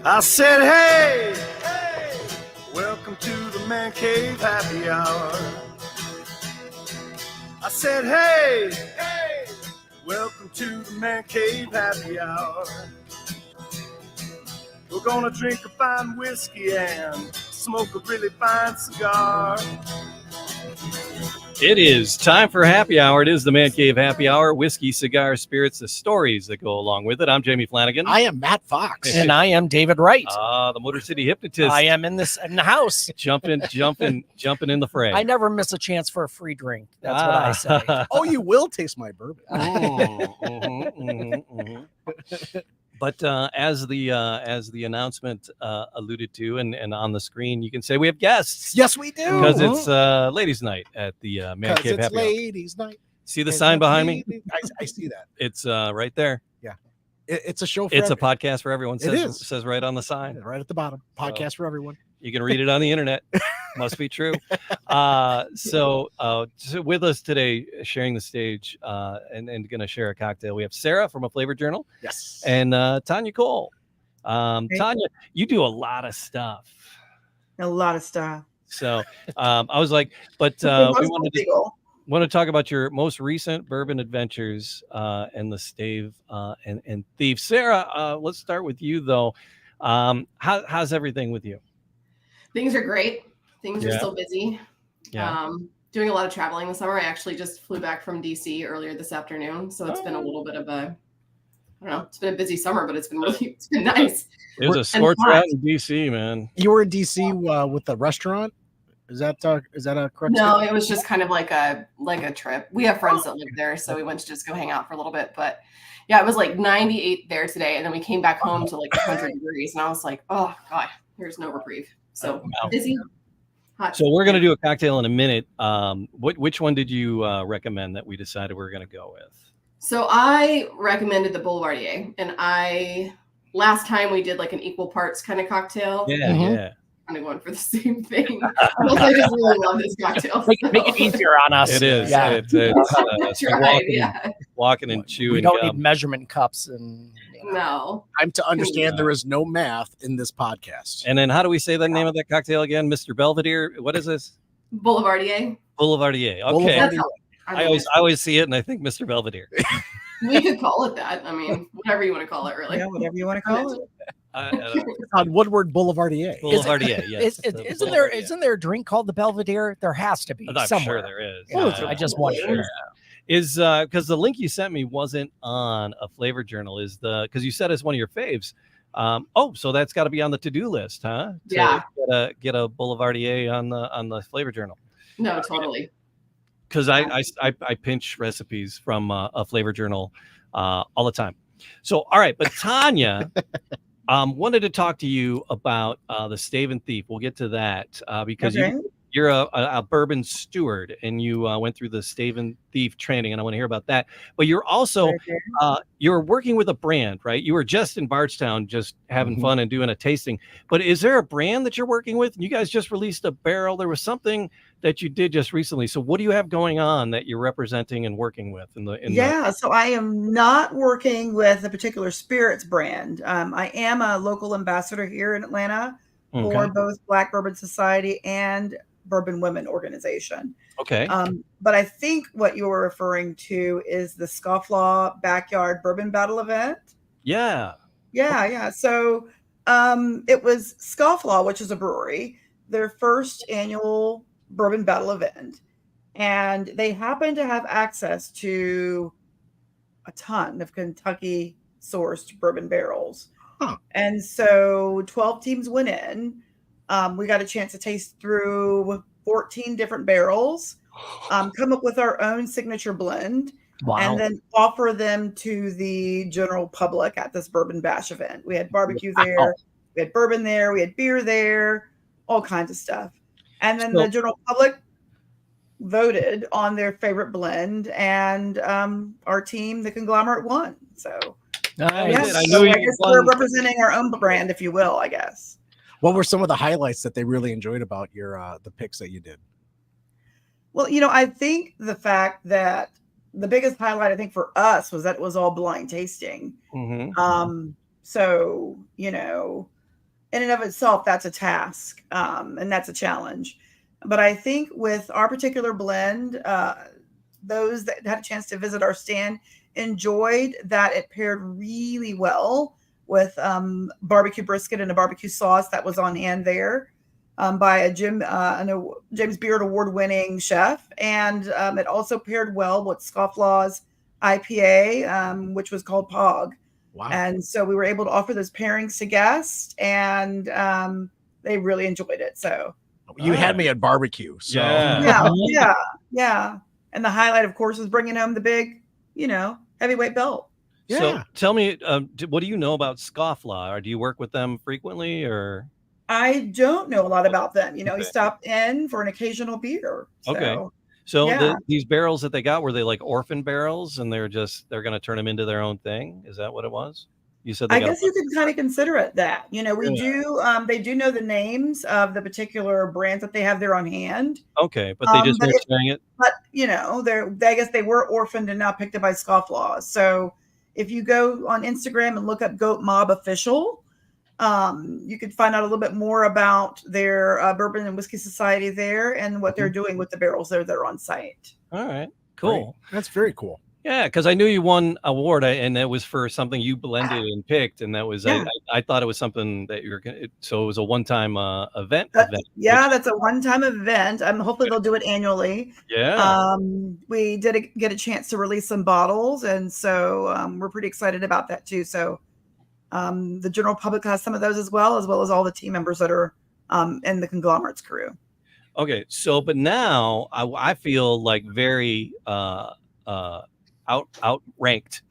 I said, hey, hey, welcome to the Man Cave Happy Hour. I said, hey, hey, welcome to the Man Cave Happy Hour. We're gonna drink a fine whiskey and smoke a really fine cigar. It is time for happy hour. It is the Man Cave Happy Hour. Whiskey, cigars, spirits, the stories that go along with it. I'm Jamie Flanagan. I am Matt Fox. And I am David Wright. The Motor City Hypnotist. I am in the house. Jumping in the fray. I never miss a chance for a free drink. That's what I say. Oh, you will taste my bourbon. But as the announcement alluded to, and on the screen, you can say we have guests. Yes, we do. Because it's ladies' night at the Man Cave Happy Hour. Ladies' night. See the sign behind me? I see that. It's right there. Yeah, it's a show. It's a podcast for everyone. Says right on the sign. Right at the bottom. Podcast for everyone. You can read it on the internet. Must be true. So with us today, sharing the stage and going to share a cocktail, we have Sara from A Flavor Journal. Yes. And Tonya Cole. Tonya, you do a lot of stuff. A lot of stuff. So I was like, but we want to talk about your most recent bourbon adventures and the Stave and Thief. Sara, let's start with you, though. How's everything with you? Things are great. Things are still busy. Yeah. Doing a lot of traveling this summer. I actually just flew back from DC earlier this afternoon. So it's been a little bit of it's been a busy summer, but it's been nice. It was a scorch out in DC, man. You were in DC with the restaurant? Is that a correct? No, statement? it was just kind of like a trip. We have friends that live there, so we went to just go hang out for a little bit. But yeah, it was like 98 there today, and then we came back home to like 100 degrees, and I was like, oh God, there's no reprieve. So busy. Hot. So we're going to do a cocktail in a minute. Which one did you recommend that we decided we were going to go with? So I recommended the Boulevardier, and last time we did like an equal parts kind of cocktail. Yeah. I'm going for the same thing. I just really love this cocktail. Make it easier on us. It is. Yeah. It's walking and chewing. We don't need measurement cups and. No. I'm to understand there is no math in this podcast. And then how do we say the name of that cocktail again? Mr. Belvedere. What is this? Boulevardier. Okay. Boulevardier. I always see it and I think Mr. Belvedere. We could call it that. I mean, whatever you want to call it, really. Yeah, whatever you want to call it. On Woodward Boulevardier. Boulevardier, yes. Isn't there a drink called the Belvedere? There has to be. I'm somewhere. sure there is. I just wonder. Is because the link you sent me wasn't on A Flavor Journal. Is because you said it's one of your faves. So that's got to be on the to-do list, huh? Yeah. Get a Boulevardier on the Flavor Journal. No, totally. Because I pinch recipes from A Flavor Journal all the time. So all right, but Tonya. Wanted to talk to you about the Stave and Thief. We'll get to that because you're a bourbon steward and you went through the Stave and Thief training, and I want to hear about that. But you're also you're working with a brand, right? You were just in Bardstown, just having fun and doing a tasting. But is there a brand that you're working with? You guys just released a barrel. There was something that you did just recently. So what do you have going on that you're representing and working with So I am not working with a particular spirits brand. I am a local ambassador here in Atlanta for both Black Bourbon Society and Bourbon Women Organization. Okay. But I think what you're referring to is the Scofflaw Backyard Bourbon Battle event. Yeah. So it was Scofflaw, which is a brewery, their first annual bourbon battle event, and they happen to have access to a ton of Kentucky sourced bourbon barrels. And so 12 teams went in. We got a chance to taste through 14 different barrels, come up with our own signature blend, and then offer them to the general public at this bourbon bash event. We had barbecue there, we had bourbon there, we had beer there, all kinds of stuff. And then the general public voted on their favorite blend, and our team, the conglomerate, won. So I guess won. we're representing our own brand, if you will, I guess. What were some of the highlights that they really enjoyed about your the picks that you did? Well, I think the fact that the biggest highlight, I think, for us was that it was all blind tasting. So, in and of itself, that's a task, and that's a challenge. But I think with our particular blend, those that had a chance to visit our stand enjoyed that it paired really well with barbecue brisket and a barbecue sauce that was on hand there by a James Beard award-winning chef. And it also paired well with Scofflaw's IPA, which was called Pog. Wow. And so we were able to offer those pairings to guests, and they really enjoyed it. So you had me at barbecue. So yeah. And the highlight, of course, was bringing home the big, heavyweight belt. Yeah. So tell me, what do you know about Scofflaw? Or do you work with them frequently, or? I don't know a lot about them. He stopped in for an occasional beer. So, okay. So yeah. these barrels that they got, were they like orphan barrels, and they're going to turn them into their own thing? Is that what it was? You said I guess you could kind of consider it that. We do. They do know the names of the particular brands that they have there on hand. Okay, but they just weren't saying it. But I guess they were orphaned and now picked up by Scofflaw. So if you go on Instagram and look up Goat Mob Official, you could find out a little bit more about their Bourbon and Whiskey Society there and what they're doing with the barrels that are on site. All right, cool. Great. That's very cool. Yeah, because I knew you won an award, and that was for something you blended and picked, and that was I thought it was something that you were going to. So it was a one-time event. That's a one-time event. Hopefully they'll do it annually. Yeah. We did get a chance to release some bottles, and so we're pretty excited about that too. So the general public has some of those as well as all the team members that are in the conglomerates crew. Okay, so but now I feel like very outranked.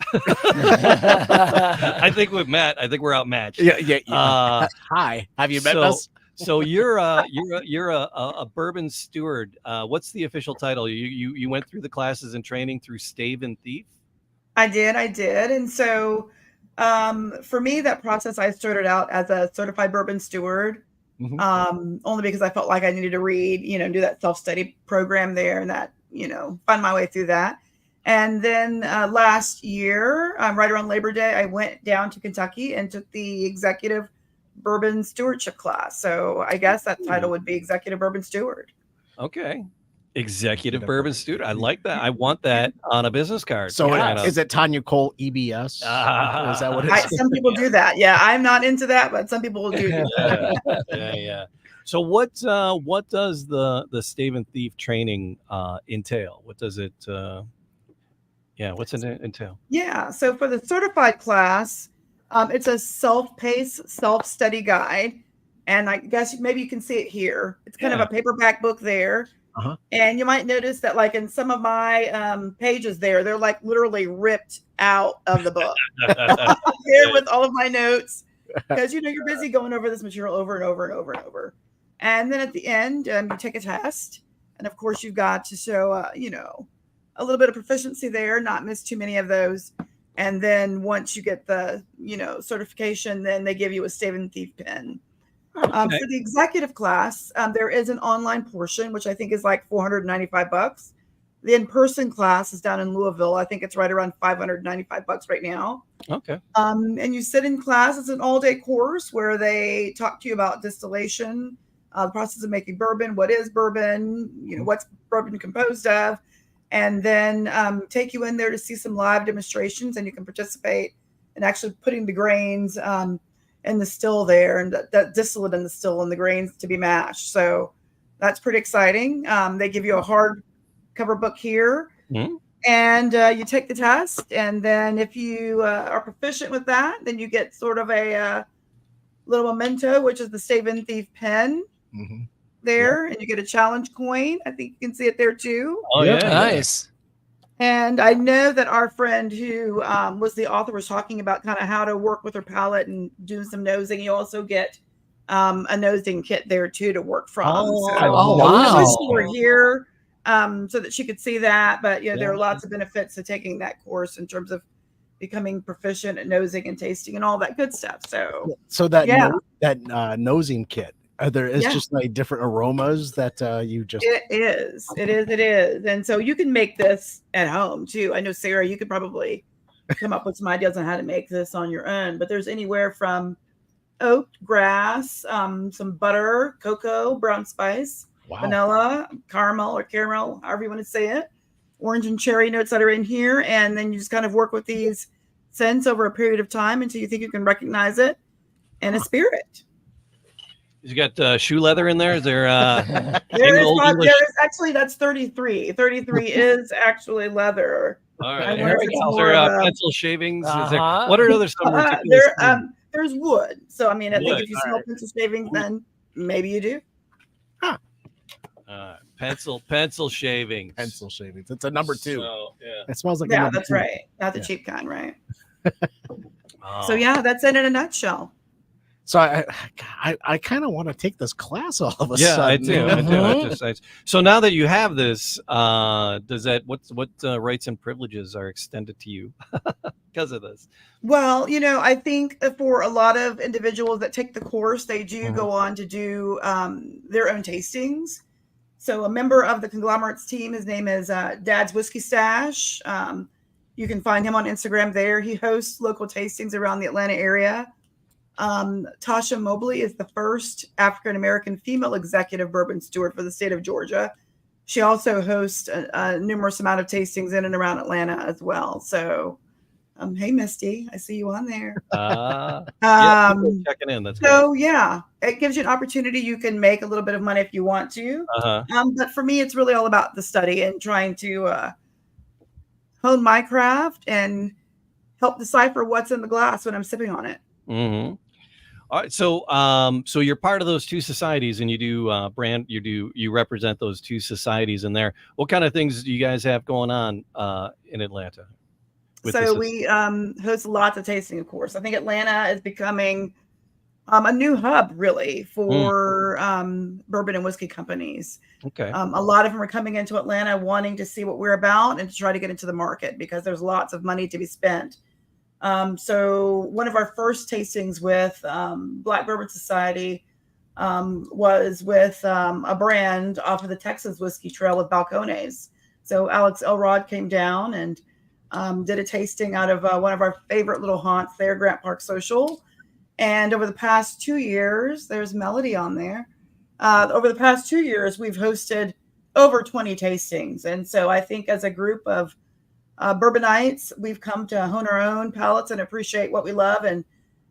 I think with Matt, we're outmatched. Yeah. Hi, have you met us? So you're a bourbon steward. What's the official title? You went through the classes and training through Stave and Thief? I did. And so for me, that process, I started out as a certified bourbon steward, only because I felt like I needed to read, do that self-study program there and that, find my way through that. And then last year, right around Labor Day, I went down to Kentucky and took the executive bourbon stewardship class. So I guess that title would be executive bourbon steward. Okay. Executive bourbon steward. I like that. I want that on a business card. So is it Tonya Cole EBS? Is that what it is? Some people do that. Yeah, I'm not into that, but some people will do that. Yeah. So what does the Stave and Thief training entail? What does it what's it entail? Yeah, so for the certified class, it's a self-paced, self-study guide. And I guess maybe you can see it here. It's kind of a paperback book there. And you might notice that like in some of my pages there, they're like literally ripped out of the book. There with all of my notes. Because, you're busy going over this material over and over and over and over. And then at the end, you take a test. And of course, you've got to show, a little bit of proficiency there, not miss too many of those. And then once you get the, certification, then they give you a Stave and Thief pin. For the executive class, there is an online portion, which I think is like $495. The in-person class is down in Louisville. I think it's right around $595 right now. Okay. And you sit in class. It's an all-day course where they talk to you about distillation, the process of making bourbon, what is bourbon, what's bourbon composed of, and then take you in there to see some live demonstrations, and you can participate in actually putting the grains in the still there, and that distillate in the still and the grains to be mashed. So that's pretty exciting. They give you a hard cover book here, and you take the test, and then if you are proficient with that, then you get sort of a little memento, which is the Stave and Thief pen there, and you get a challenge coin. I think you can see it there too. Oh yeah, nice. And I know that our friend who was the author was talking about kind of how to work with her palate and do some nosing. You also get a nosing kit there too to work from. Wow. We're here so that she could see that. But there are lots of benefits to taking that course in terms of becoming proficient at nosing and tasting and all that good stuff. So that nosing kit. It's just like different aromas that you just. It is. And so you can make this at home too. I know, Sara, you could probably come up with some ideas on how to make this on your own, but there's anywhere from oat, grass, some butter, cocoa, brown spice, vanilla, caramel, however you want to say it, orange and cherry notes that are in here. And then you just kind of work with these scents over a period of time until you think you can recognize it and a spirit. You got shoe leather in there? Is there actually, that's 33. 33 is actually leather. All right. There we go. Is there pencil shavings? Is there, what are other some there's wood. So, I mean, I think Wood, if you smell pencil shavings, then maybe you do. pencil shavings. Pencil shavings. It's a number 2. So, yeah. It smells like Yeah, that's right. Not the cheap kind, right? Oh. So, yeah, that's it in a nutshell. So I kind of want to take this class all of a Yeah, sudden. I do. So now that you have this, does that what rights and privileges are extended to you because of this? Well, I think for a lot of individuals that take the course, they do go on to do their own tastings. So a member of the conglomerates team, his name is Dad's Whiskey Stash. You can find him on Instagram there. He hosts local tastings around the Atlanta area. Tasha Mobley is the first African-American female executive bourbon steward for the state of Georgia. She also hosts a numerous amount of tastings in and around Atlanta as well. So, hey, Misty, I see you on there. Checking in. That's so great. yeah, it gives you an opportunity. You can make a little bit of money if you want to. But for me, it's really all about the study and trying to hone my craft and help decipher what's in the glass when I'm sipping on it. Mm-hmm. All right, so you're part of those two societies, and you do you represent those two societies in there. What kind of things do you guys have going on in Atlanta? So we host lots of tasting, of course. I think Atlanta is becoming a new hub, really, for bourbon and whiskey companies. Okay. A lot of them are coming into Atlanta wanting to see what we're about and to try to get into the market because there's lots of money to be spent. So one of our first tastings with Black Bourbon Society was with a brand off of the Texas Whiskey Trail with Balcones. So Alex Elrod came down and did a tasting out of one of our favorite little haunts there, Grant Park Social. And over the past 2 years, there's Melody on there. Over the past 2 years, we've hosted over 20 tastings. And so I think as a group of bourbonites, we've come to hone our own palates and appreciate what we love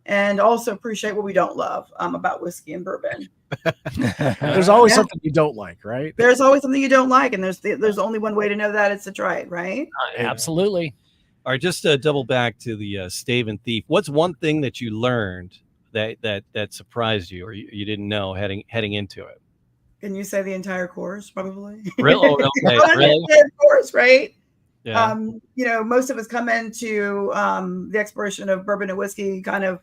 and also appreciate what we don't love about whiskey and bourbon. There's always something you don't like, right? There's always something you don't like, and there's only one way to know that, it's to try it, right? Absolutely. All right, just to double back to the Stave and Thief. What's one thing that you learned that surprised you or you didn't know heading into it? Can you say the entire course? Probably. Really? Oh, okay. Really? Of course, right? Yeah. Most of us come into the exploration of bourbon and whiskey kind of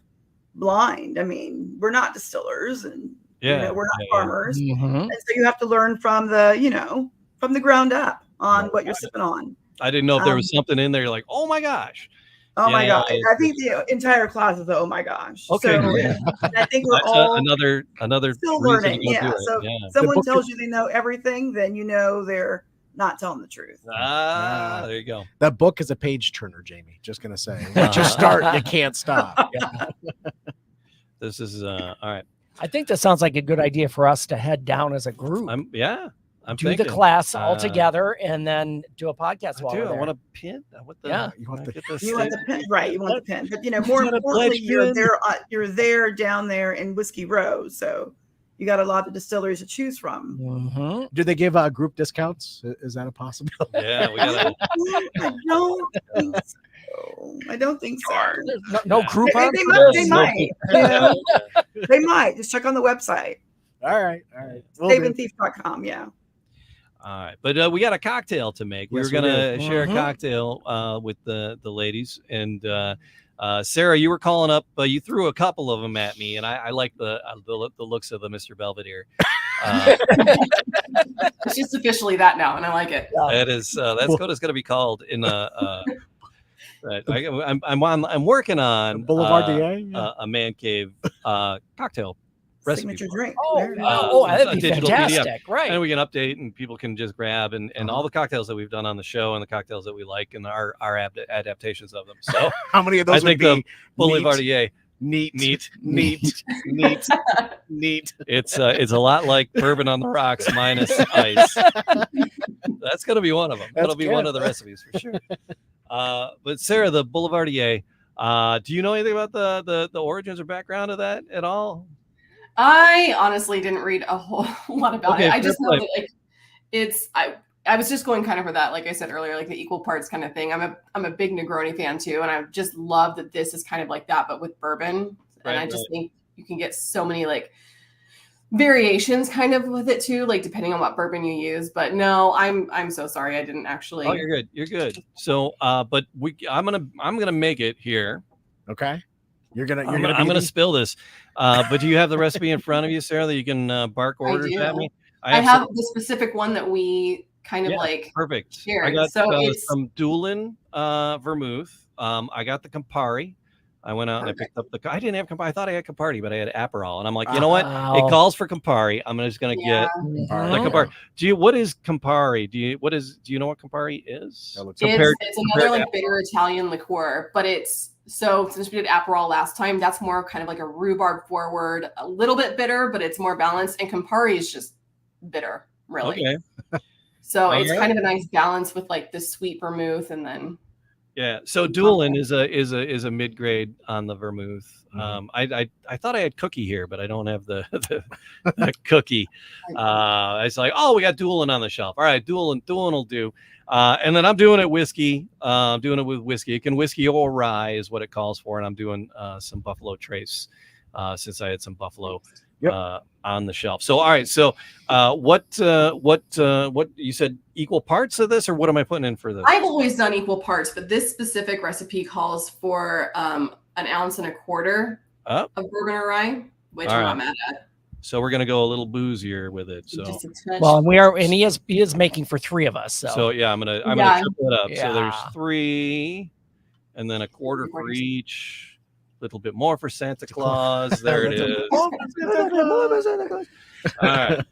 blind. I mean, we're not distillers, and we're not farmers, and so you have to learn from the ground up on what you're sipping on. I didn't know if there was something in there. You're like, oh my gosh. Oh my gosh! I think the entire class is oh my gosh. Okay. So, I think we're all another still learning. Yeah. So someone tells you they know everything, then they're not telling the truth. There you go. That book is a page turner, Jamie. Just gonna say, once you start, you can't stop. This is all right. I think this sounds like a good idea for us to head down as a group. I'm do thinking. the class all together and then do a podcast while we're there. I want a pin. You want the pin, right? You want the pin, but more importantly, you're there down there in Whiskey Row, so you got a lot of distilleries to choose from. Do they give group discounts? Is that a possibility? Yeah, we got. I don't think so. No Groupon. They might. They might. Just check on the website. All right. StaveandThief.com. Yeah. All right, but we got a cocktail to make. We were gonna share a cocktail with the ladies, and Sarah, you were calling up. You threw a couple of them at me, and I like the looks of the Mr. Belvedere. It's just officially that now, and I like it. That is that's what it's going to be called in I'm working on Boulevard a man cave cocktail recipe. Signature drink. That'd be fantastic, PDF. Right? And we can update, and people can just grab and all the cocktails that we've done on the show and the cocktails that we like and our adaptations of them. So how many of those? I think the Boulevardier. Neat. Neat. It's It's a lot like bourbon on the rocks minus ice. That's gonna be one of them. That'll be one of the recipes for sure. But Sarah, the Boulevardier, do you know anything about the origins or background of that at all? I honestly didn't read a whole lot about Okay, it. I just know fair that like it's I was just going kind of for that, like I said earlier, like the equal parts kind of thing. I'm a big Negroni fan too, and I just love that this is kind of like that, but with bourbon. And I just think you can get so many like variations kind of with it too, like depending on what bourbon you use. But no, I'm so sorry, I didn't actually. Oh, you're good. So, but I'm gonna make it here. okay. I'm gonna spill this. But do you have the recipe in front of you, Sarah, that you can bark orders at me? I have the specific one that we kind of like. Perfect. Shared. I got So it's some Doolin vermouth. I got the Campari. I went out and I picked up I didn't have Campari. I thought I had Campari, but I had Aperol. And I'm like, you know what? It calls for Campari. I'm just gonna get the Campari. What is Campari? Do you know what Campari is? It's another like bitter Italian liqueur, but it's so since we did Aperol last time, that's more kind of like a rhubarb forward, a little bit bitter, but it's more balanced. And Campari is just bitter, really. Okay. So it's kind of a nice balance with like the sweet vermouth and then. Yeah, so Doolin is a mid grade on the vermouth. I thought I had Cookie here, but I don't have the Cookie. It's like, oh, we got Doolin on the shelf. All right, Doolin will do. And then I'm doing it whiskey. I'm doing it with whiskey. It can whiskey or rye is what it calls for, and I'm doing some Buffalo Trace since I had some Buffalo on the shelf. So all right, so what you said, equal parts of this, or what am I putting in for this? I've always done equal parts, but this specific recipe calls for 1.25 ounces of bourbon or rye, which I'm not mad at. So we're gonna go a little boozier with it. So and he is making for 3 of us. So yeah, I'm gonna triple it up. So there's 3, and then 1/4 for each. Little bit more for Santa Claus. There it is. All right.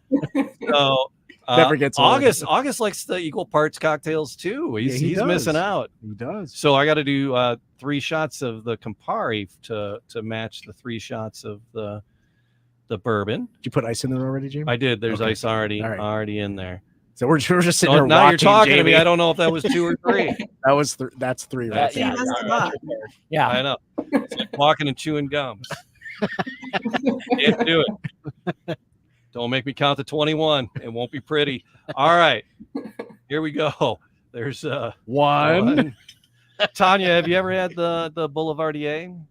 So never gets old. August likes the equal parts cocktails too. He's missing out. He does. So I got to do 3 shots of the Campari to match the 3 shots of the bourbon. Did you put ice in there already, Jamie? I did. There's ice already in there. So we're just sitting there. Now you're talking Jamie. to me. I don't know if that was 2 or 3. That was that's 3. Right? Yeah, I know. It's like walking and chewing gums. Can't do it. Don't make me count to 21. It won't be pretty. All right, here we go. There's one. Tonya, have you ever had the Boulevardier?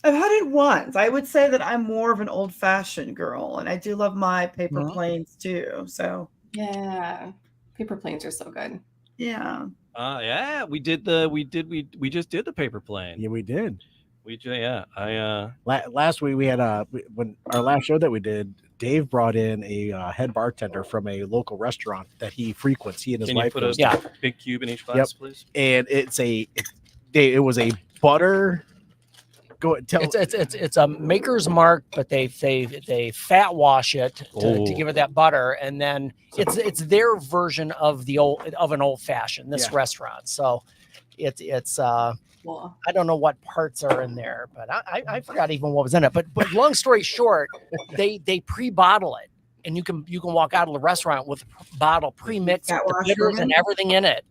I've had it once. I would say that I'm more of an old-fashioned girl, and I do love my paper planes too. So yeah, paper planes are so good. Yeah. Yeah, we just did the paper plane. Yeah, we did. Last week we had when our last show that we did, Dave brought in a head bartender from a local restaurant that he frequents. He and his wife. Can you put a big cube in each glass, please? And it was a butter. Go tell. It's a maker's mark, but they fat wash it to give it that butter, and then it's their version of an old fashioned. This restaurant, so it's I don't know what parts are in there, but I forgot even what was in it. But long story short, they pre-bottle it, and you can walk out of the restaurant with a bottle pre-mixed with the bitters and everything in it.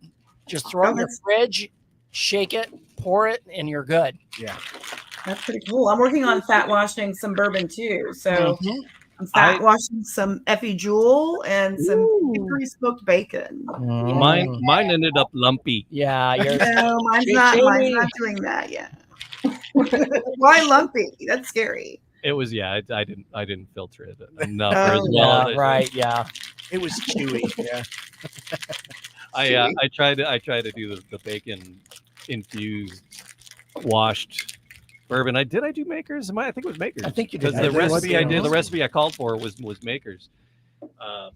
Just throw it in your fridge, shake it, pour it, and you're good. Yeah. That's pretty cool. I'm working on fat washing some bourbon too. So I'm fat washing some Effie Jewel and some hickory smoked bacon. Mine ended up lumpy. Yeah, no, mine's not doing that yet. Why lumpy? That's scary. It was I didn't filter it enough as well. Yeah, right. Yeah, it was chewy. Yeah. I tried to do the bacon infused washed bourbon. Did I do Makers? I think it was Makers. I think you did. Because the recipe I called for was Makers. All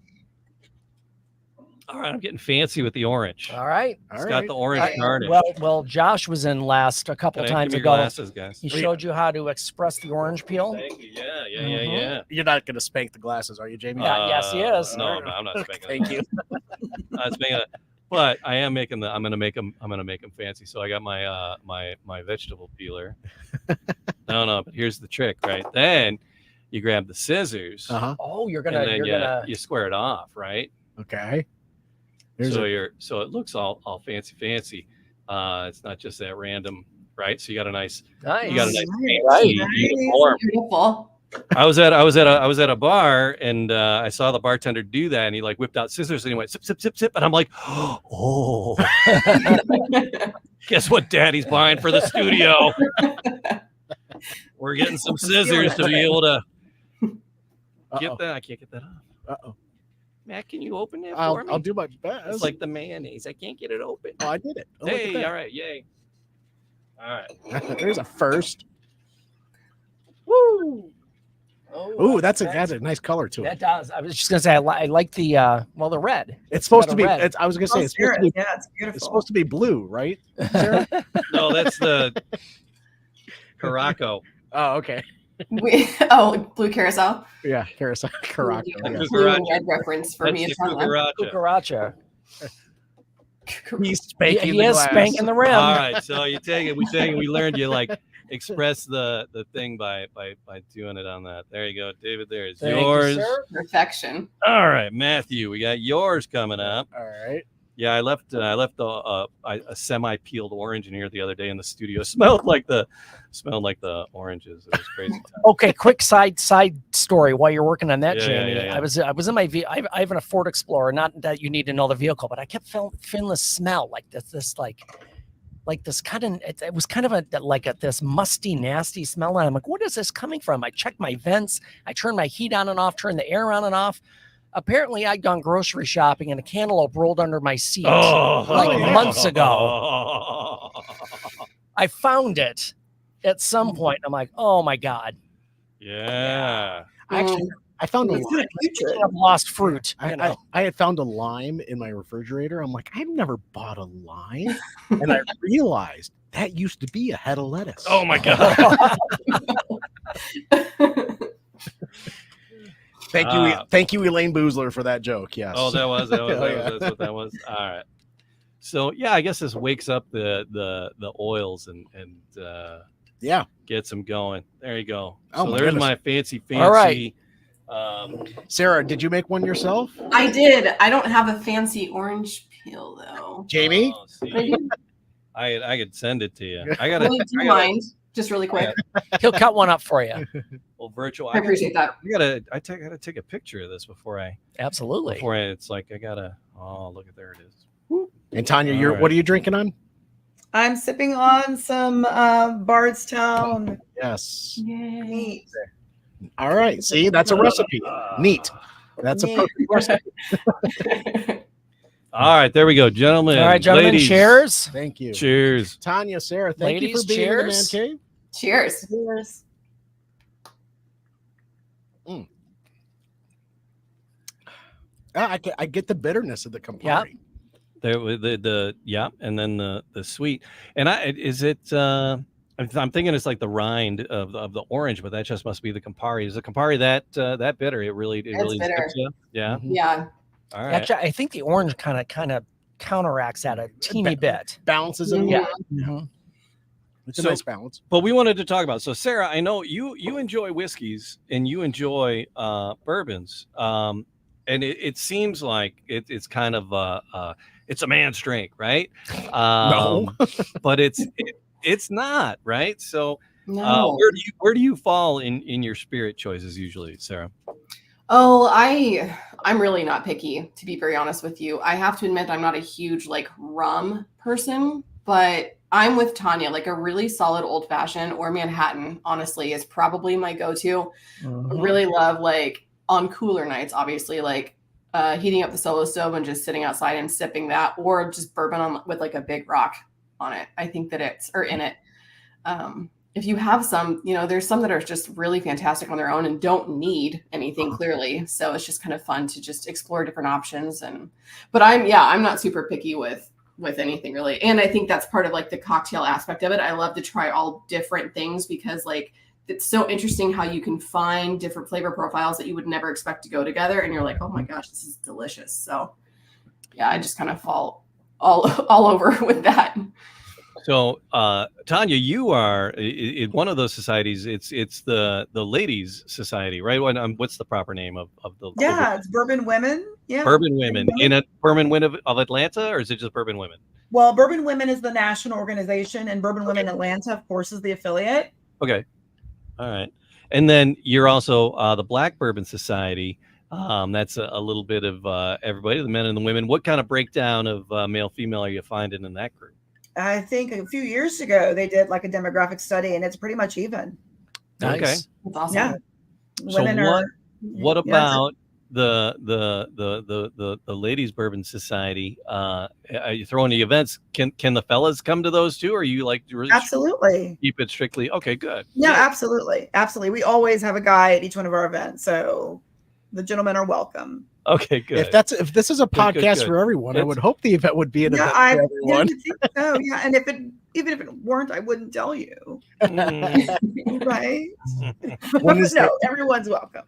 right, I'm getting fancy with the orange. All right. It's got the orange garnish. Well, Josh was in last a couple times ago. Glasses, guys. He showed you how to express the orange peel. Thank you. Yeah. You're not going to spank the glasses, are you, Jamie? Yes, he is. No, I'm not spanking. Thank you. I was spanking it. But I am making I'm gonna make them fancy. So I got my my vegetable peeler. No, but here's the trick, right? Then you grab the scissors. Oh, you're And gonna then you square it off, right? Okay. So it looks all fancy. It's not just that random, right? So you got a nice fancy uniform. Beautiful. I was at a bar and I saw the bartender do that, and he like whipped out scissors and he went sip, and I'm like, oh, guess what Daddy's buying for the studio? We're getting some scissors to be able to get that. I can't get that off. Matt, can you open it for me? I'll do my best. It's like the mayonnaise. I can't get it open. Oh, I did it. Oh, hey, all right, yay. All right. There's a first. Woo! Ooh, that's a nice color to it. That does. I was just gonna say I like the the red. It's supposed to be. red. I was gonna say it's supposed to be. Yeah, it's beautiful. It's supposed to be blue, right? Sarah? No, that's the Caraco. Oh, okay. Blue carousel. Yeah, Caraco. Yeah. Blue and red reference for me. That's It's the not cucaracha. Cucaracha. He's spanking. He is spanking the rim. All right, so you take it. We learned you like express the thing by doing it on that. There you go, David. There's Thank you, yours. sir. Perfection. All right, Matthew, we got yours coming up. All right. Yeah, I left a semi-peeled orange in here the other day in the studio. Smelled like the oranges. It was crazy. Okay, quick side story while you're working on that, Yeah, Jamie. yeah. I was in my I have a Ford Explorer. Not that you need to know the vehicle, but I kept feeling this smell like this like this kind of it was kind of this musty, nasty smell, and I'm like, what is this coming from? I checked my vents. I turned my heat on and off, turned the air on and off. Apparently, I'd gone grocery shopping and a cantaloupe rolled under my seat months ago. I found it at some point. I'm like, oh my God. Yeah. I found a It's in the future. I've lost fruit. I had found a lime in my refrigerator. I'm like, I've never bought a lime, and I realized that used to be a head of lettuce. Oh my God. Thank you, Elaine Boozler, for that joke. Yes. Oh, that's what that was. All right. So yeah, I guess this wakes up the oils and yeah, gets them going. There you go. Oh, so my there's goodness. my fancy. All right. Sarah, did you make one yourself? I did. I don't have a fancy orange peel though. Jamie? Oh, see, I could send it to you. I gotta. Do you mind? Just really quick. He'll cut one up for you. Well, virtual. I appreciate that. I gotta take a picture of this before Absolutely. it's like I gotta. Oh, look at there it is. And Tonya, All right. what are you drinking on? I'm sipping on some Bardstown. Yes. Neat. All right. See, that's a recipe. Neat. That's a perfect recipe. All right, there we go, gentlemen. All right, gentlemen, ladies, cheers. Thank you. Cheers. Tanya, Sarah, thank you Ladies, for being in the Man cheers. Cave. Cheers. Cheers. I get the bitterness of the Campari. And then the sweet. And I'm thinking it's like the rind of the orange, but that just must be the Campari. Is the Campari that bitter? It really bitter. zips you? Yeah. Yeah. All right. Actually, I think the orange kind of counteracts that a teeny bit. Balances it. Yeah. It's a nice balance. But we wanted to talk about. So Sarah, I know you enjoy whiskeys and you enjoy bourbons. And it seems like it's kind of it's a man's drink, right? No. But it's not, right? So No. where do you fall in your spirit choices usually, Sarah? Oh, I'm really not picky, to be very honest with you. I have to admit I'm not a huge rum person, but I'm with Tonya. Like a really solid old fashioned or Manhattan, honestly, is probably my go-to. I really love on cooler nights, obviously, heating up the solo stove and just sitting outside and sipping that, or just bourbon with a big rock on it. I think that in it. If you have some, there's some that are just really fantastic on their own and don't need anything clearly. So it's just kind of fun to just explore different options. But I'm not super picky with anything really. And I think that's part of the cocktail aspect of it. I love to try all different things because it's so interesting how you can find different flavor profiles that you would never expect to go together. And you're like, oh my gosh, this is delicious. So yeah, I just kind of fall all over with that. So, Tonya, you are in one of those societies. It's the ladies' society, right? What's the proper name of the? Yeah, it's Bourbon Women. Yeah, Bourbon Women in a Bourbon Women of Atlanta, or is it just Bourbon Women? Well, Bourbon Women is the national organization, and Bourbon Women Atlanta, of course, is the affiliate. Okay, all right. And then you're also the Black Bourbon Society. That's a little bit of everybody, the men and the women. What kind of breakdown of male female are you finding in that group? I think a few years ago they did like a demographic study, and it's pretty much even. Nice. Okay. That's awesome. Yeah, So what yeah, about the ladies bourbon society? Are you throwing the events? Can the fellas come to those too, or are you like really absolutely keep it strictly? Okay, good. Yeah, absolutely. We always have a guy at each one of our events, so the gentlemen are welcome. Okay, good. If this is a podcast for everyone, I would hope the event would be an event for everyone. So yeah, and even if it weren't, I wouldn't tell you. Right? Everyone's welcome.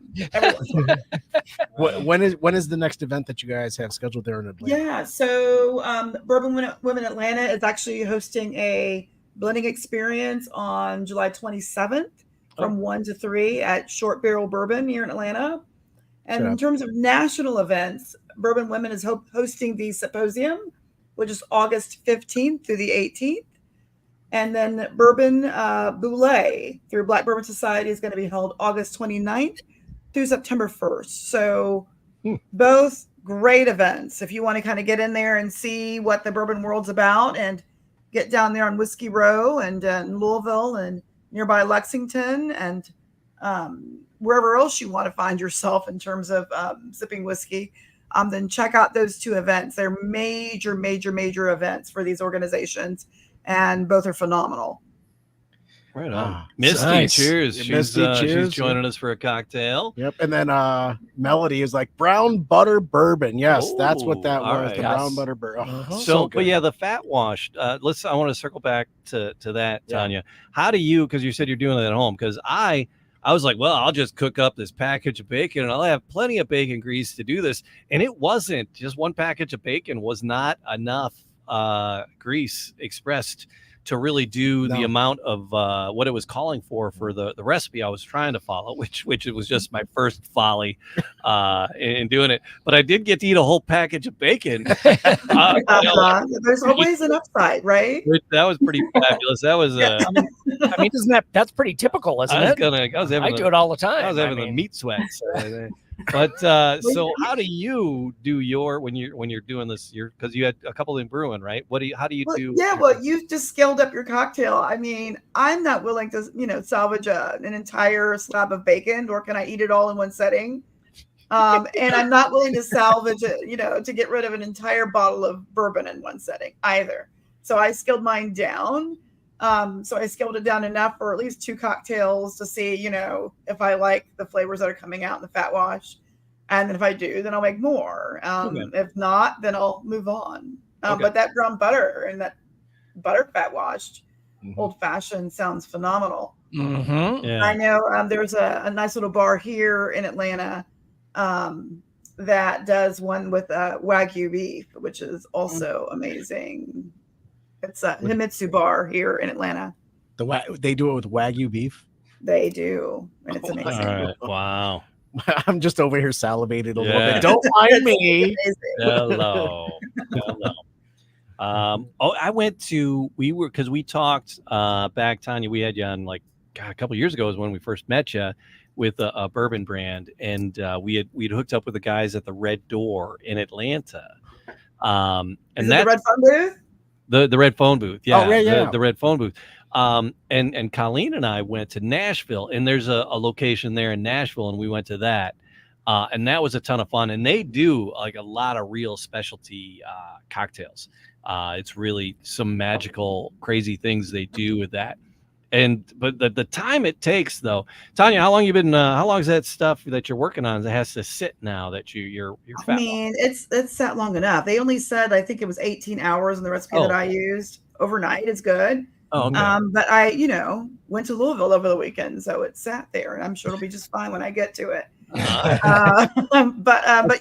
When is the next event that you guys have scheduled there in Atlanta? Yeah, so Bourbon Women Atlanta is actually hosting a blending experience on July 27th from 1 to 3 at Short Barrel Bourbon here in Atlanta. And in terms of national events, Bourbon Women is hosting the Symposium, which is August 15th through the 18th. And then Bourbon Boulé through Black Bourbon Society is going to be held August 29th through September 1st. So both great events. If you want to kind of get in there and see what the bourbon world's about and get down there on Whiskey Row and Louisville and nearby Lexington and wherever else you want to find yourself in terms of sipping whiskey, then check out those two events. They're major events for these organizations, and both are phenomenal. Right on. Misty, nice. Cheers. She's joining us for a cocktail. Yep. And then Melody is like brown butter bourbon. Yes, that's what that was. Right. The brown butter bourbon. Oh, so but yeah, the fat washed. I want to circle back to that, Tonya. How do you, because you said you're doing it at home, because I was like, well, I'll just cook up this package of bacon and I'll have plenty of bacon grease to do this. And it wasn't. Just one package of bacon was not enough grease expressed to really do the amount of what it was calling for the recipe I was trying to follow, which it was just my first folly in doing it. But I did get to eat a whole package of bacon. There's always an upside, right? That was pretty fabulous. That was I mean, that's pretty typical, isn't it? I do it all the time. I was having the meat sweats. But so how do you do your when you're doing this? Because you had a couple in brewing, right? How do you do? Yeah, well, you just scaled up your cocktail. I mean, I'm not willing to salvage an entire slab of bacon, nor can I eat it all in one setting. And I'm not willing to salvage it, to get rid of an entire bottle of bourbon in one setting either. So I scaled mine down. So I scaled it down enough for at least 2 cocktails to see, if I like the flavors that are coming out in the fat wash. And then if I do, then I'll make more. If not, then I'll move on. But that brown butter and that butter fat washed old fashioned sounds phenomenal. Mm-hmm. Yeah. I know there's a nice little bar here in Atlanta that does one with Wagyu beef, which is also amazing. It's a Himitsu bar here in Atlanta. They do it with Wagyu beef? They do, and it's amazing. All right. Wow. I'm just over here salivated a little bit. Don't mind me. Hello. Because we talked back, Tonya, we had you on a couple of years ago is when we first met you with a bourbon brand, and we'd hooked up with the guys at the Red Door in Atlanta. And the Red Phone Booth? The Red Phone Booth. Yeah. Oh, yeah. The Red Phone Booth. And Colleen and I went to Nashville, and there's a location there in Nashville, and we went to that. And that was a ton of fun. And they do a lot of real specialty cocktails. It's really some magical, crazy things they do with that. But the time it takes, though, Tonya, how long is that stuff that you're working on that has to sit now that you're fat? I mean, it's sat long enough. They only said, I think it was 18 hours in the recipe that I used overnight. It's good. Oh, okay. But I, went to Louisville over the weekend, so it sat there, and I'm sure it'll be just fine when I get to it. But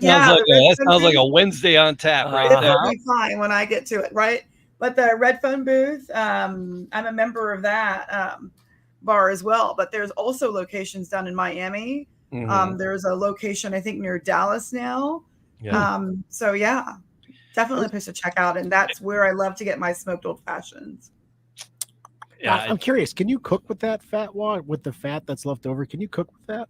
yeah, that sounds like a Wednesday on tap right it there. will be fine when I get to it, right? But the Red Phone booth, I'm a member of that bar as well. But there's also locations down in Miami. There's a location I think near Dallas now. So yeah, definitely a place to check out, and that's where I love to get my smoked old fashions. Yeah, I'm curious. Can you cook with that fat with the fat that's left over? Can you cook with that?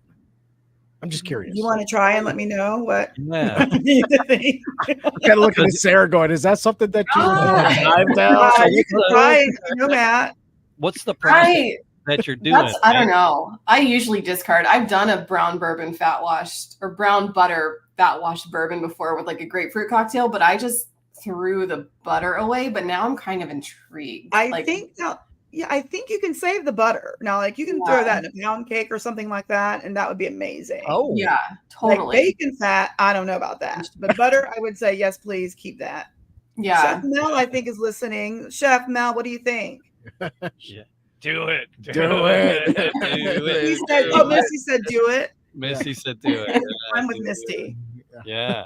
I'm just curious. You want to try and let me know what Yeah. you need to think? I'm kind of looking at Sarah going, is that something that you time down? You can try it, Matt. What's the process that you're doing? I don't know. I usually discard. I've done a brown bourbon fat washed or brown butter fat washed bourbon before with like a grapefruit cocktail, but I just threw the butter away. But now I'm kind of intrigued. I think you can save the butter. Now, like you can throw that in a pound cake or something like that, and that would be amazing. Oh, yeah, totally. Like bacon fat, I don't know about that. But butter, I would say, yes, please keep that. Yeah. Chef Mel, I think, is listening. Chef Mel, what do you think? Yeah. Do it. Do it. He said, Missy said do it. Missy said do it. I'm with Misty. Yeah.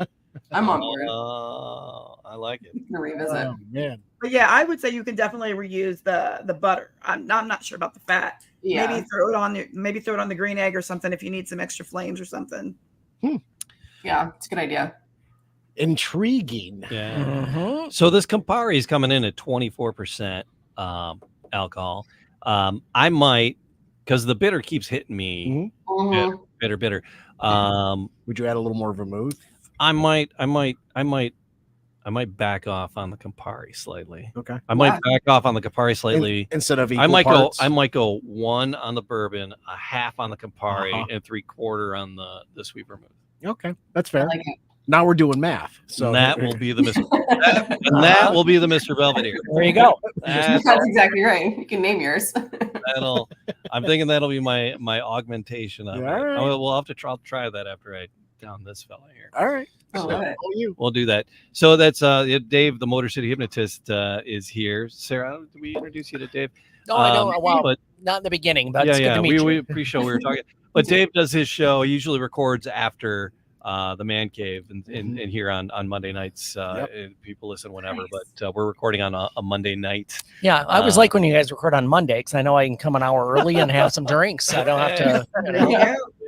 I'm on board. I like it. I'm gonna revisit. Oh, man. But yeah, I would say you can definitely reuse the butter. I'm not sure about the fat. Yeah. Maybe throw it on the green egg or something if you need some extra flames or something. Yeah, it's a good idea. Intriguing. Yeah. So this Campari is coming in at 24% alcohol. I might, because the bitter keeps hitting me. Bitter. Would you add a little more vermouth? I might back off on the Campari slightly. Okay. I might back off on the Campari slightly instead of I might parts? go 1 on the bourbon, a half on the Campari, and 3/4 on the sweet vermouth. Okay, that's fair. I like it. Now we're doing math. So And that will be the Mr. that will be the Mr. Belvedere. There you go. That's exactly right. You can name yours. I'm thinking that'll be my augmentation of it. All right. We'll have to try that after I down this fella here. All right. I love it. We'll do that. So that's Dave, the Motor City Hypnotist, is here. Sarah, did we introduce you to Dave? No, I know. Well, but not in the beginning, but it's good yeah, to meet you. we pre-show we were talking. But Dave does his show. He usually records after the Man Cave and here on Monday nights. And people listen whenever, but we're recording on a Monday night. Yeah, I always like when you guys record on Monday because I know I can come an hour early and have some drinks. I don't have to.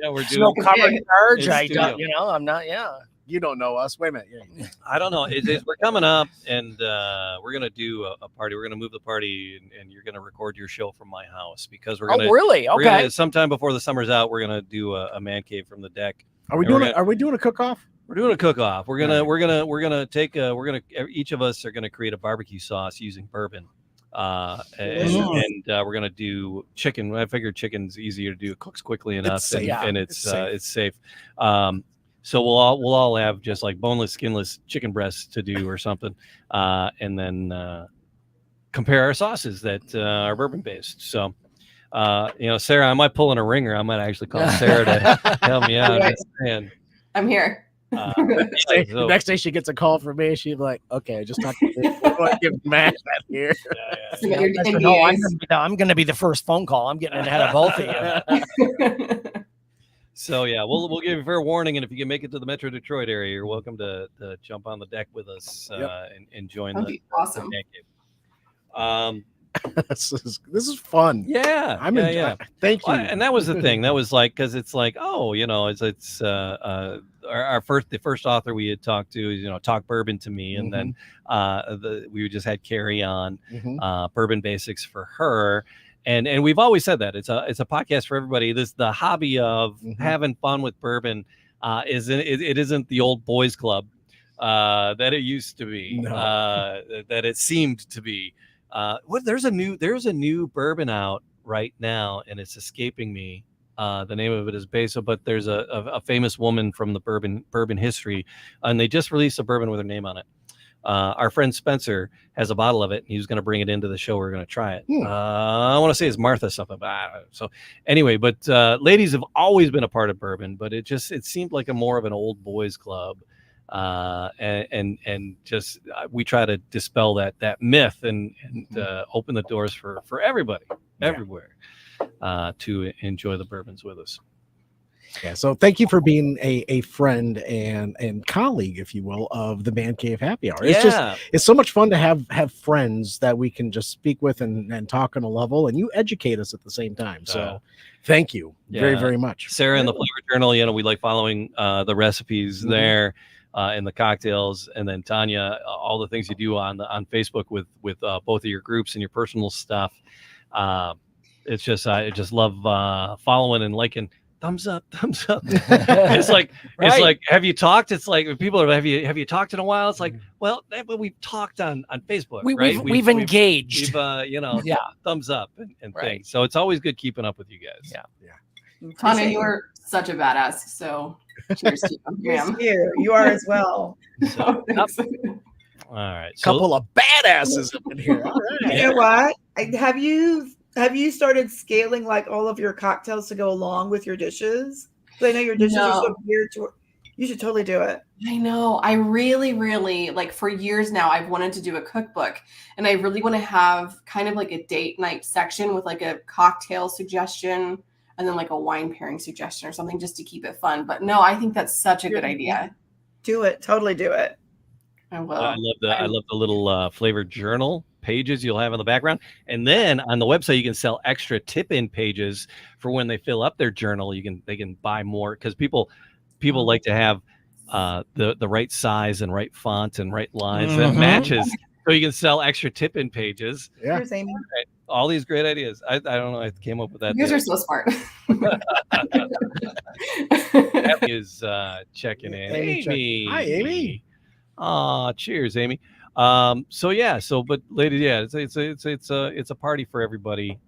Yeah, we're no doing covered charge. in I studio. don't. I'm not. Yeah. You don't know us. Wait a minute. Yeah. I don't know. We're coming up, and we're gonna do a party. We're gonna move the party, and you're gonna record your show from my house because we're gonna. Oh, really? We're Okay. gonna, sometime before the summer's out, we're gonna do a man cave from the deck. Are we doing a cook-off? We're doing a cook-off. We're gonna take each of us are gonna create a barbecue sauce using bourbon. And we're gonna do chicken. I figured chicken's easier to do. It cooks quickly enough, and it's safe. So we'll all have just like boneless, skinless chicken breasts to do or something, and then compare our sauces that are bourbon based. So, Sarah, I might pull in a ringer. I might actually call Sarah to help me out. And I'm here. Next day she gets a call from me. She's like, "Okay, I just talked to give Matt that here." I'm going to be the first phone call. I'm getting ahead of both of you. So yeah, we'll give you fair warning, and if you can make it to the Metro Detroit area, you're welcome to jump on the deck with us and join That'd be awesome. This is fun. Yeah, I'm enjoying. Thank you. And that was the thing. That was like because it's like it's the first author we had talked to is talk bourbon to me, and then we just had Kerri on bourbon basics for her. And we've always said that it's a podcast for everybody. The hobby of having fun with bourbon it isn't the old boys club that it used to be, that it seemed to be. There's a new bourbon out right now, and it's escaping me. The name of it is Beso, but there's a famous woman from the bourbon history, and they just released a bourbon with her name on it. Our friend Spencer has a bottle of it, and he was going to bring it into the show. We're going to try it. I want to say it's Martha something, but so anyway. But ladies have always been a part of bourbon, but it seemed like more of an old boys club, and just we try to dispel that myth and open the doors for everybody everywhere to enjoy the bourbons with us. Yeah, so thank you for being a friend and colleague, if you will, of the Man Cave Happy Hour. It's so much fun to have friends that we can just speak with and talk on a level, and you educate us at the same time. So thank you very, very much. Sarah in the Flavor Journal, we like following the recipes there and the cocktails, and then Tonya, all the things you do on Facebook with both of your groups and your personal stuff. It's just I just love following and liking. Thumbs up. It's like it's like, have you talked? It's like people are have you talked in a while? It's like, well, we've talked on Facebook, right? We've engaged. We've thumbs up and things. So it's always good keeping up with you guys. Yeah. Tonya, you are such a badass. So cheers to you, ma'am. You are as well. So, all right. Couple of badasses up in here. All right. You know what? Have you started scaling like all of your cocktails to go along with your dishes? I know your dishes are so geared to. You should totally do it. I know. I really, really like for years now, I've wanted to do a cookbook, and I really want to have kind of like a date night section with like a cocktail suggestion and then like a wine pairing suggestion or something just to keep it fun. But no, I think that's such a good idea. Do it. Totally do it. I will. I love the little flavor journal pages you'll have in the background, and then on the website you can sell extra tip-in pages for when they fill up their journal. They can buy more because people like to have the right size and right font and right lines that matches, so you can sell extra tip-in pages. Yeah. Here's Amy. All these great ideas. I don't know. I came up with that. You guys are so smart. That is checking in. Amy. Hi, Amy. Cheers, Amy. But ladies, it's a party for everybody.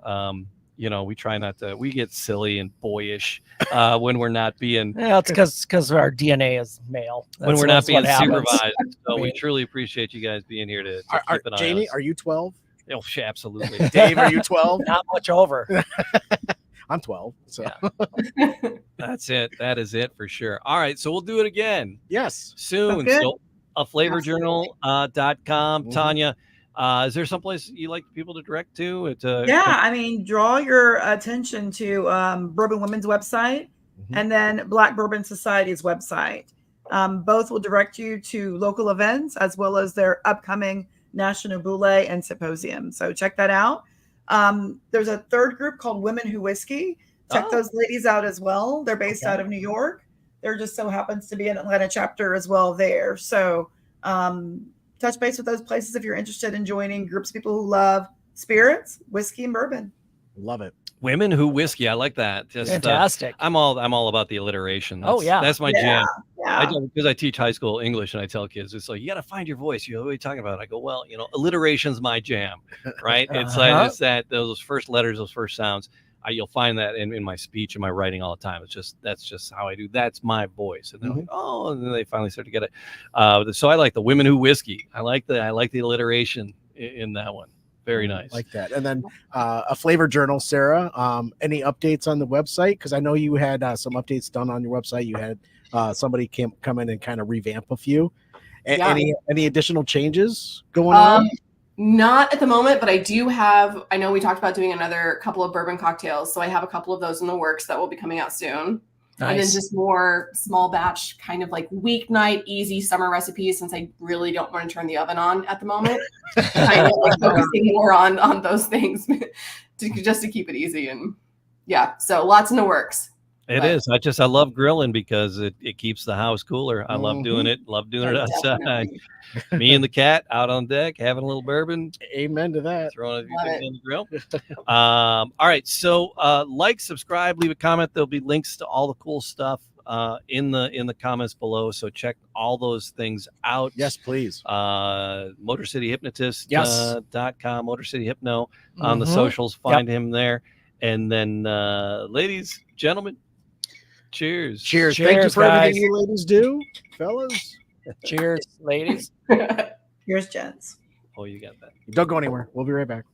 We try not to. We get silly and boyish when we're not being. Yeah, it's because our DNA is male. When we're not being happens. supervised. So we truly appreciate you guys being here to keep an eye Jamie, on us. are you 12? Oh, absolutely. Dave, are you 12? Not much over. I'm 12. So That's it. That is it for sure. All right, so we'll do it again. yes. Soon. Okay. So aflavorjournal.com. Tonya, is there someplace you like people to direct to? Draw your attention to Bourbon Women's website and then Black Bourbon Society's website. Both will direct you to local events as well as their upcoming National Boule and Symposium. So check that out. There's a third group called Women Who Whiskey. Check those ladies out as well. They're based out of New York. There just so happens to be an Atlanta chapter as well there. So touch base with those places if you're interested in joining groups of people who love spirits, whiskey, and bourbon. Love it. Women Who Whiskey. I like that. Just Fantastic. I'm all about the alliteration. That's my Yeah. jam. Yeah. Because I teach high school English, and I tell kids, it's like, you got to find your voice. What are you talking about? I go, well, alliteration's my jam, right? It's like it's that those first letters, those first sounds. You'll find that in my speech and my writing all the time. That's just how I do. That's my voice. And they're like, oh, and then they finally start to get it. So I like the Women Who Whiskey. I like the alliteration in that one. Very nice. Like that. And then a flavor journal, Sarah. Any updates on the website? Because I know you had some updates done on your website. You had somebody come in and kind of revamp a few. Any additional changes going on? Not at the moment, but I know we talked about doing another couple of bourbon cocktails. So I have a couple of those in the works that will be coming out soon. Nice. And then just more small batch, kind of like weeknight, easy summer recipes, since I really don't want to turn the oven on at the moment. Kind of like focusing more on those things just to keep it easy. And so lots in the works. It is. I love grilling because it keeps the house cooler. I love doing it. Love doing it outside. Me and the cat out on deck having a little bourbon. Amen to that. Throwing a few things on the grill. All right. So subscribe, leave a comment. There'll be links to all the cool stuff in the comments below. So check all those things out. Yes, please. Motor City Hypnotist .com, Motor City Hypno on the socials. Find him there. And then ladies, gentlemen, cheers. Cheers. Thank you for everything you ladies do, fellas. Cheers, ladies. Here's gents. Oh, you got that. Don't go anywhere. We'll be right back.